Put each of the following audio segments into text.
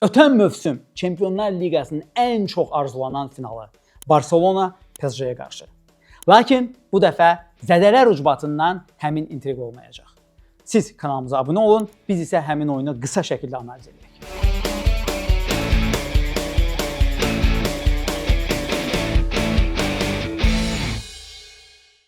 Ötən mövsüm Çempionlar Liqasının ən çox arzulanan finalı Barselona PSG-yə qarşı. Lakin bu dəfə zədələr ucbatından həmin intriq olmayacaq. Siz kanalımıza abunə olun, biz isə həmin oyunu qısa şəkildə analiz edək.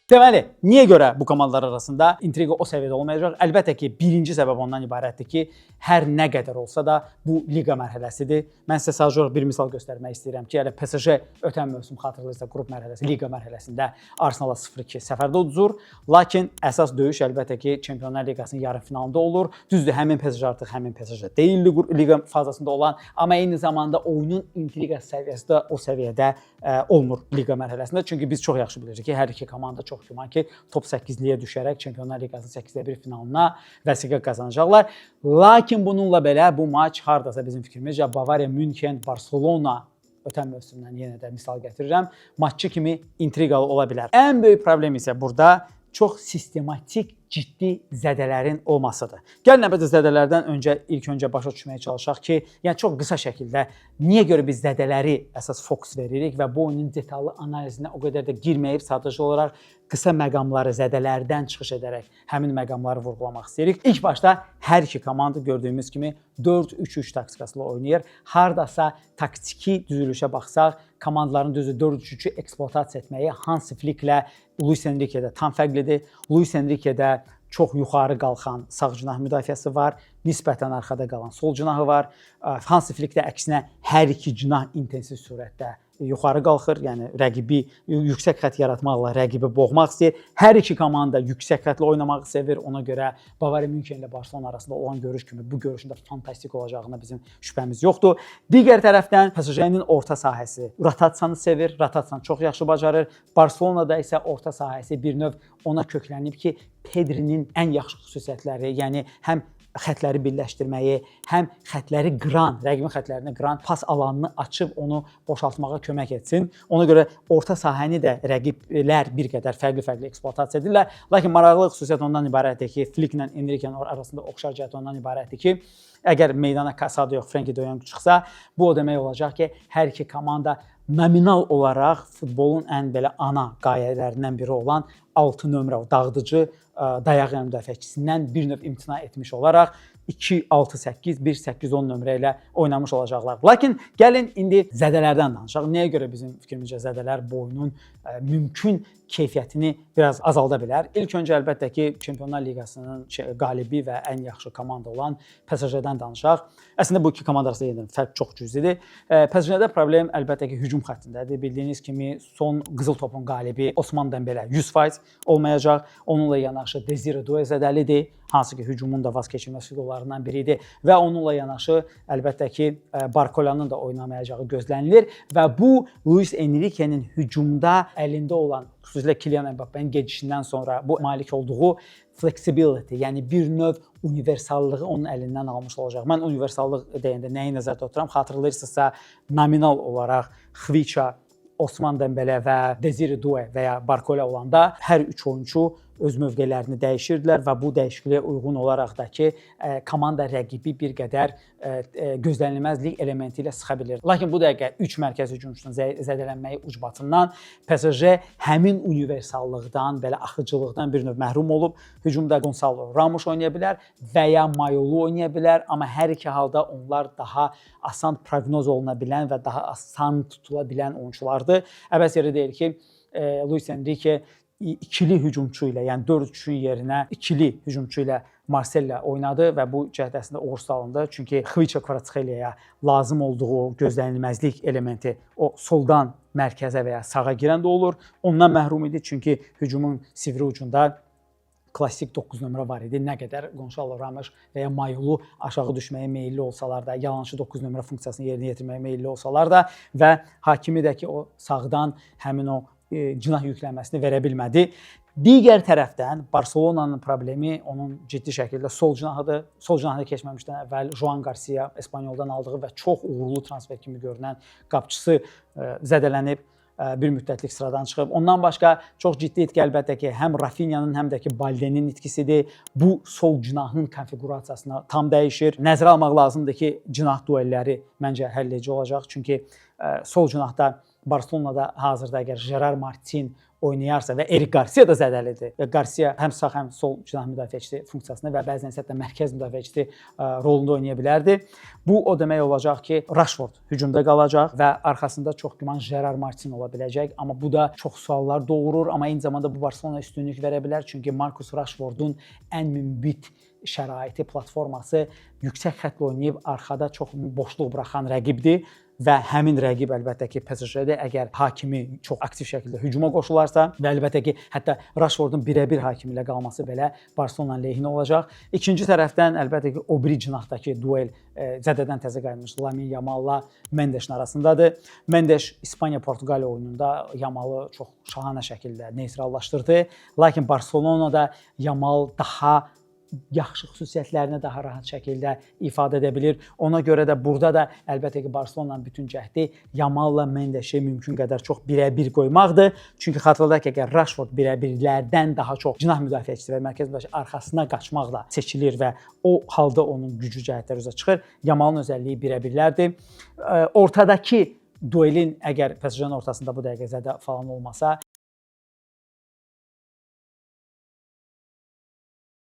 Deməli, niyə görə bu komandalar arasında intriqa o səviyyədə olmayacaq? Əlbəttə ki, birinci səbəb ondan ibarətdir ki, hər nə qədər olsa da bu liqa mərhələsidir. Mən sizə sadəcə olaraq bir misal göstərmək istəyirəm ki, PSG ötən mövsüm xatırlayırsa qrup mərhələsi, liqa mərhələsində Arsenala 0-2 səfərdə uduzur. Lakin əsas döyüş əlbəttə ki, Çempionlar Liqasının yarımfinalında olur. Düzdür, həmin PSG artıq həmin PSG deyildi liqa fazasında olan, amma eyni zamanda oyunun intriqa səviyyəsi də o səviyyədə olmur liqa mərhələsində. Çünki biz çox yaxşı bilirik ki, hər iki komanda çox güman ki, top 8-liyə düşərək Çempionlar Liqasının 8-1 finalına vəsiqə qazanacaqlar. Lakin bununla belə bu maç hardasa bizim fikrimizcə Bavariya, München, Barselona ötən mövsümdən yenə də misal gətirirəm, maççı kimi intriqalı ola bilər. Ən böyük problem isə burada çox sistematik, ciddi zədələrin olmasıdır. Gəlin əlbəttə zədələrdən ilk öncə başa düşməyə çalışaq ki, yəni çox qısa şəkildə niyə görə biz zədələri əsas fokus veririk və bu oyunun detallı analizinə o qədər də girməyib, sadəcə olaraq qısa məqamları, zədələrdən çıxış edərək həmin məqamları vurğulamaq istəyirik. İlk başda hər iki komanda gördüyümüz kimi 4-3-3 taktikasıyla oynayır. Hardasa taktiki düzülüşə baxsaq, komandaların düzü 4-3-3-ü eksploatasiya etməyi Hansi Flicklə Luis Enrique'də tam fərqlidir. Luis Enrique'də çox yuxarı qalxan sağ cinah müdafiəsi var, nisbətən arxada qalan sol cinahı var. Hansi Flick də əksinə hər iki cinah intensiv surətdə yuxarı qalxır, yəni rəqibi yüksək xətt yaratmaqla rəqibi boğmaq istəyir. Hər iki komanda yüksək xəttlə oynamağı sevir. Ona görə Bavariya München ilə Barselona arasında olan görüş kimi bu görüşün də fantastik olacağına bizim şübhəmiz yoxdur. Digər tərəfdən PSG-nin orta sahəsi rotasiyanı sevir, rotasiyanı çox yaxşı bacarır. Barselonada isə orta sahəsi bir növ ona köklənib ki, Pedri'nin ən yaxşı xüsusiyyətləri, yəni həm xətləri birləşdirməyi, həm xətləri qıran, rəqibin xətlərini qıran, pas alanını açıb onu boşaltmağa kömək etsin. Ona görə orta sahəni də rəqiblər bir qədər fərqli-fərqli eksploatasiya edirlər. Lakin maraqlı xüsusiyyət ondan ibarətdir ki, Flicklə Enrique'nin arasında oxşar cəhət ondan ibarətdir ki, əgər meydana Casado yox, Frenkie de Jong çıxsa, bu o demək olacaq ki, hər iki komanda nominal olaraq futbolun ən belə ana qayələrindən biri olan 6 nömrə dağıdıcı dayaq müdafiəçisindən bir növ imtina etmiş olaraq 2-6-8, 1-8-10 nömrə ilə oynamış olacaqlar. Lakin gəlin indi zədələrdən danışaq. Nəyə görə bizim fikrimizcə zədələr bu oyunun mümkün keyfiyyətini biraz azalda bilər? İlk öncə əlbəttə ki, Çempionlar Liqasının qalibi və ən yaxşı komanda olan PSG-dən danışaq. Əslində bu iki komanda arasında fərq çox cüzidir. PSG-də problem əlbəttə ki, hücum xəttindədir. Bildiyiniz kimi son qızıl topun qalibi Osman Dembele 100% olmayacaq. Onunla yanaşı Desire Doué zədəlidir, hansı ki, hücumun da vaz keçilməz figurlarından biridir və onunla yanaşı əlbəttə ki, Barcolanın da oynamayacağı gözlənilir və bu Luis Enrique'nin hücumda əlində olan, xüsusilə Kylian Mbappe'nin gedişindən sonra bu malik olduğu flexibility, yəni bir növ universallığı onun əlindən almış olacaq. Mən universallıq deyəndə nəyi nəzərdə tuturam? Xatırlayırsınızsa, nominal olaraq Xviça, Osman Dembele və Desire Doué və ya Barcola olanda hər üç oyunçu öz mövqelərini dəyişirdilər və bu dəyişikliyə uyğun olaraq da ki, komanda rəqibi bir qədər gözlənilməzlik elementi ilə sıxa bilir. Lakin bu dəqiqə 3 mərkəz hücumçunun zədələnməyi ucbatından PSG həmin universallıqdan, belə axıcılıqdan bir növ məhrum olub. Hücumda Gonçalo Ramos oynaya bilər və ya Mayolu oynaya bilər, amma hər iki halda onlar daha asan proqnoz oluna bilən və daha asan tutula bilən oyunçulardır. Əbəs yerə deyil ki, Luis Enrique ikili hücumçu ilə, yəni 4-3-ün yerinə ikili hücumçu ilə Marsellə oynadı və bu cəhd əslində uğur salındı. Çünki Xviça Kvaratskhelia lazım olduğu gözlənilməzlik elementi o soldan mərkəzə və ya sağa girən də olur. Ondan məhrum idi çünki hücumun sivri ucunda klassik 9 nömrə var idi. Nə qədər Gonçalo Ramos və ya Mayolu aşağı düşməyə meyilli olsalar da, yalançı 9 nömrə funksiyasını yerinə yetirməyə meyilli olsalar da və Hakimi də ki, o sağdan həmin o cinah yüklənməsini verə bilmədi. Digər tərəfdən Barselonanın problemi onun ciddi şəkildə sol cinahıdır. Sol cinahına keçməmişdən əvvəl Joan Garcia Espanyoldan aldığı və çox uğurlu transfer kimi görünən qapıçısı zədələnib. bir müddətlik sıradan çıxıb. Ondan başqa çox ciddi itki əlbəttə ki, həm Rafinyanın, həm də ki, Baldenin itkisidir. Bu sol cinahın konfigurasiyasına tam dəyişir. Nəzərə almaq lazımdır ki, cinah duelləri məncə həlledici olacaq. Çünki sol cinahda Barselonada hazırda əgər Gerard Martin oynayarsa və Erik Garcia da zədəlidir. Və Garcia həm sağ, həm sol cinah müdafiəçisi funksiyasında və bəzən isə də mərkəz müdafiəçisi rolunda oynaya bilərdi. Bu o demək olacaq ki, Rashford hücumda qalacaq və arxasında çox güman Gerard Martin ola biləcək. Amma bu da çox suallar doğurur. Amma eyni zamanda bu Barselona üstünlük verə bilər. Çünki Marcus Rashfordun ən münbit şəraiti, platforması yüksək xəttlə oynayıb arxada çox boşluq buraxan rəqibdir. Və həmin rəqib əlbəttə ki, PSG-də əgər Hakimi çox aktiv şəkildə hücuma qoşularsa və əlbəttə ki, hətta Rashfordun birə-bir Hakimi ilə qalması belə Barselonanın lehinə olacaq. İkinci tərəfdən əlbəttə ki, o biri cinahdakı duel zədədən təzə qayıtmış Lamine Yamal'la Mendeşin arasındadır. Mendeş İspaniya-Portuqaliya oyununda Yamalı çox şahane şəkildə neytrallaşdırdı. Lakin Barselonada Yamal daha yaxşı xüsusiyyətlərini daha rahat şəkildə ifadə edə bilir. Ona görə də burada da əlbəttə ki, Barselonanın bütün cəhdi Yamal'la Mendeşi mümkün qədər çox birə-bir qoymaqdır. Çünki xatırladaq ki, əgər Rashford birə-birlərdən daha çox cinah müdafiəçisi və mərkəz müdafiəçisi arxasına qaçmaqla seçilir və o halda onun gücü cəhətləri üzə çıxır. Yamal'ın özəlliyi birə-birlərdir. Ortadakı duelin əgər PSG-nin ortasında bu dəqiqə zədə falan olmasa,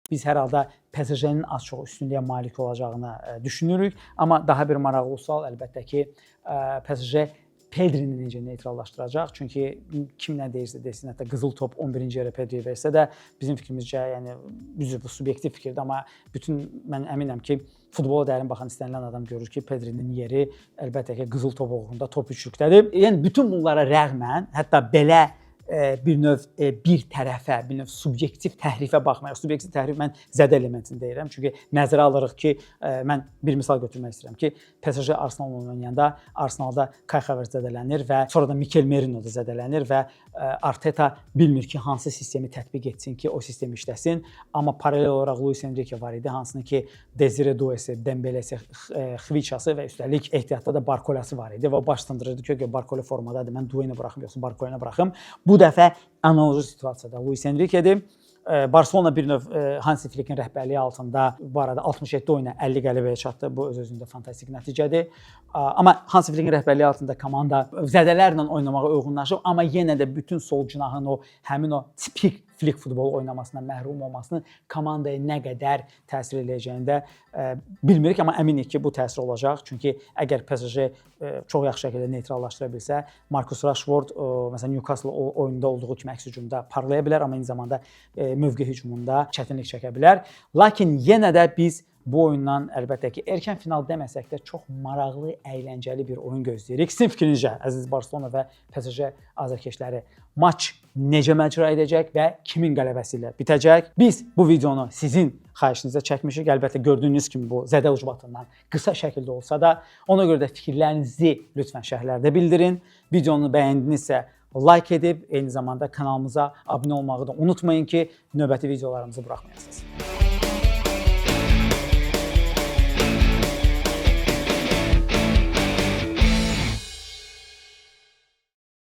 biz hər halda PSG-nin az-çox üstünlüyə malik olacağını düşünürük. Amma daha bir maraqlı sual əlbəttə ki, PSG Pedrini necə neytrallaşdıracaq? Çünki kim nə deyirsə desin, hətta qızıl top 11-ci yerə Pedriyə versə də bizim fikrimizcə, yəni bu subyektiv fikirdir, amma mən əminəm ki, futbola dərin baxan istənilən adam görür ki, Pedrinin yeri əlbəttə ki, qızıl top uğrunda top üçlükdədir. Yəni bütün bunlara rəğmən, hətta belə bir növ bir tərəfə, bir növ subyektiv təhrifə baxmayaraq, subyektiv təhrif mən zədə elementini deyirəm. Çünki nəzərə alırıq ki, mən bir misal götürmək istəyirəm ki, PSG Arsenal oynayanda Arsenalda Kai Havertz zədələnir və sonra da Mikel Merino da zədələnir və Arteta bilmir ki, hansı sistemi tətbiq etsin ki, o sistem işləsin. Amma paralel olaraq Luis Enrique var idi, hansını ki, Desire Doué'si, Dembélesi, Xviçası və üstəlik ehtiyatda da Barkolası var idi və o baş sındırırdı ki, Barkola formadadır, mən Doué'ni buraxım, yoxsa Barkola'nı buraxım. Bu dəfə analoji situasiyada Luis Enrique'dir. Barcelona bir növ Hansi Flick'in rəhbərliyi altında bu arada 67 oyuna 50 qələbəyə çatdı. Bu öz-özündə fantastik nəticədir. Amma Hansi Flick'in rəhbərliyi altında komanda zədələrlə oynamağa uyğunlaşıb, amma yenə də bütün sol cinahın həmin o tipik Flick futbolu oynamasından məhrum olmasının komandaya nə qədər təsir eləyəcəyini də bilmirik, amma əminik ki, bu təsir olacaq. Çünki əgər PSG çox yaxşı şəkildə neytrallaşdıra bilsə, Marcus Rashford məsələn Newcastle oyunda olduğu kimi əks hücumda parlaya bilər, amma eyni zamanda mövqe hücumunda çətinlik çəkə bilər. Lakin yenə də biz bu oyundan əlbəttə ki, erkən final deməsək də çox maraqlı, əyləncəli bir oyun gözləyirik. Sizin fikrincə, əziz Barcelona və PSG azarkeşləri, maç necə məcra edəcək və kimin qələbəsi ilə bitəcək? Biz bu videonu sizin xahişinizə çəkmişik. Əlbəttə gördüyünüz kimi bu zədə ucbatından qısa şəkildə olsa da, ona görə də fikirlərinizi lütfən şərhlərdə bildirin. Videonu bəyəndinizsə like edib, eyni zamanda kanalımıza abunə olmağı da unutmayın ki, növbəti videolarımızı buraxmayasınız.